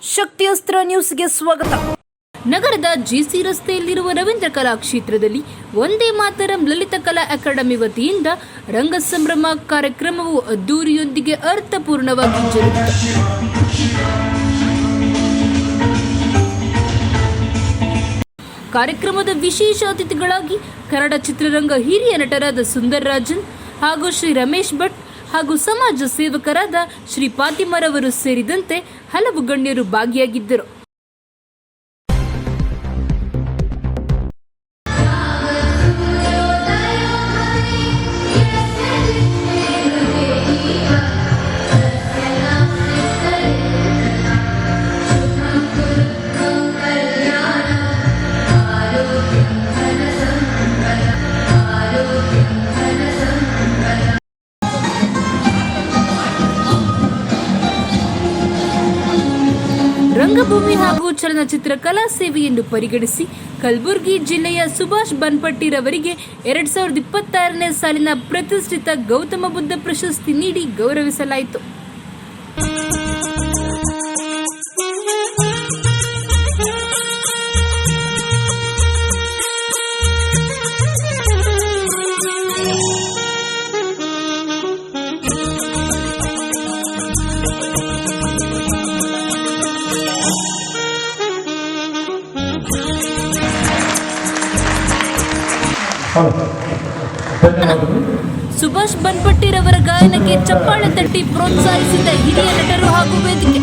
ಶಕ್ತಿಯಸ್ತ್ರ ನ್ಯೂಸ್ಗೆ ಸ್ವಾಗತ. ನಗರದ ಜಿಸಿ ರಸ್ತೆಯಲ್ಲಿರುವ ರವೀಂದ್ರ ಕಲಾ ಕ್ಷೇತ್ರದಲ್ಲಿ ವಂದೇ ಮಾತರಂ ಲಲಿತ ಕಲಾ ಅಕಾಡೆಮಿ ವತಿಯಿಂದ ರಂಗ ಸಂಭ್ರಮ ಕಾರ್ಯಕ್ರಮವು ಅದ್ದೂರಿಯೊಂದಿಗೆ ಅರ್ಥಪೂರ್ಣವಾಗಿ ಜರುಗಿತು. ಕಾರ್ಯಕ್ರಮದ ವಿಶೇಷ ಅತಿಥಿಗಳಾಗಿ ಕನ್ನಡ ಚಿತ್ರರಂಗ ಹಿರಿಯ ನಟರಾದ ಸುಂದರ್ ರಾಜನ್ ಹಾಗೂ ಶ್ರೀ ರಮೇಶ್ ಭಟ್ ಹಾಗೂ ಸಮಾಜ ಸೇವಕರಾದ ಶ್ರೀ ಪಾತಿಮರವರು ಸೇರಿದಂತೆ ಹಲವು ಗಣ್ಯರು ಭಾಗಿಯಾಗಿದ್ದರು. ರಂಗಭೂಮಿ ಹಾಗೂ ಚಲನಚಿತ್ರ ಕಲಾ ಸೇವೆಯನ್ನು ಪರಿಗಣಿಸಿ ಕಲಬುರಗಿ ಜಿಲ್ಲೆಯ ಸುಭಾಷ್ ಬನ್ಪಟ್ಟಿರವರಿಗೆ 2026ನೇ ಸಾಲಿನ ಪ್ರತಿಷ್ಠಿತ ಗೌತಮ ಬುದ್ಧ ಪ್ರಶಸ್ತಿ ನೀಡಿ ಗೌರವಿಸಲಾಯಿತು. ಸುಭಾಷ್ ಬನ್ಪಟ್ಟಿರವರ ಗಾಯನಕ್ಕೆ ಚಪ್ಪಾಳೆ ತಟ್ಟಿ ಪ್ರೋತ್ಸಾಹಿಸಿದ ಹಿರಿಯ ನಟರು ಹಾಗೂ ವೇದಿಕೆ.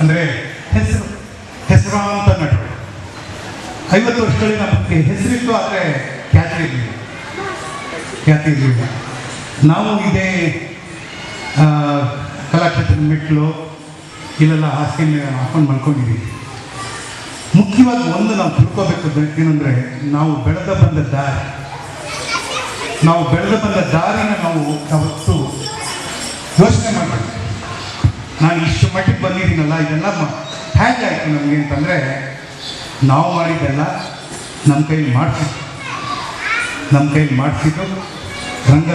ಅಂದರೆ ಹೆಸರಾಂತ ನಟರು 50 ವರ್ಷಗಳಿಂದ ನಮಗೆ ಹೆಸರಿತ್ತು, ಆದರೆ ಖ್ಯಾತಿ ಇರಲಿಲ್ಲ. ನಾವು ಇದೇ ಕಲಾಕ್ಷೇತ್ರದ ಮೆಟ್ಲು ಇಲ್ಲೆಲ್ಲ ಹಾಸಿಗೆ ಹಾಕೊಂಡು ಮಾಡ್ಕೊಂಡಿದ್ದೀವಿ. ಮುಖ್ಯವಾಗಿ ಒಂದು ನಾವು ತಿಳ್ಕೋಬೇಕು ಏನಂದರೆ, ನಾವು ಬೆಳೆದ ಬಂದ ದಾರಿನ ನಾವು ಅವತ್ತು ಯೋಚನೆ ಮಾಡಬೇಕು. ನಾನು ಇಷ್ಟು ಮಟ್ಟಿಗೆ ಬಂದಿದ್ದೀನಲ್ಲ, ಇದೆಲ್ಲ ಹೇಗಾಯಿತು ನಮಗೆ ಅಂತಂದರೆ, ನಾವು ಮಾಡಿದ್ದೆಲ್ಲ ನಮ್ಮ ಕೈಲಿ ಮಾಡಿಸಿದ್ದು ರಂಗ.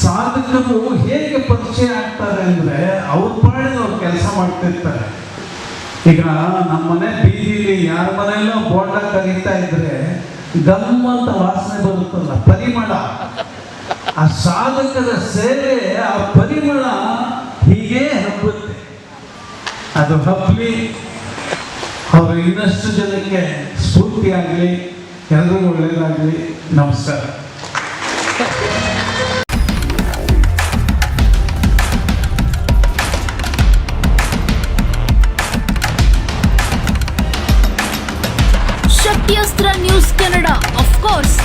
ಸಾಧಕರು ಹೇಗೆ ಪರಿಚಯ ಆಗ್ತಾರೆ ಅಂದರೆ, ಅವ್ರ ಪಾಡಿಗೆ ಅವ್ರು ಕೆಲಸ ಮಾಡ್ತಿರ್ತಾರೆ. ಈಗ ನಮ್ಮ ಮನೆ ಬೀದಿಲಿ ಯಾರ ಮನೆಯಲ್ಲೋ ಬೋಂಡ ಕರೀತಾ ಇದ್ರೆ ಗಮ್ಮಂತ ವಾಸನೆ ಬರುತ್ತಲ್ಲ, ಪರಿಮಳ. ಆ ಸಾಧಕರ ಸೇವೆ, ಆ ಪರಿಮಳ ಹೀಗೆ ಹಬ್ಬುತ್ತೆ. ಅದು ಹಬ್ಬಲಿ, ಅವರು ಇನ್ನಷ್ಟು ಜನಕ್ಕೆ ಸ್ಫೂರ್ತಿಯಾಗಲಿ, ಎಲ್ಲರಿಗೂ ಒಳ್ಳೆಯದಾಗಲಿ. ನಮಸ್ಕಾರ. ಶಕ್ತಿಯಸ್ತ್ರ ನ್ಯೂಸ್ ಕನ್ನಡ, ಆಫ್ ಕೋರ್ಸ್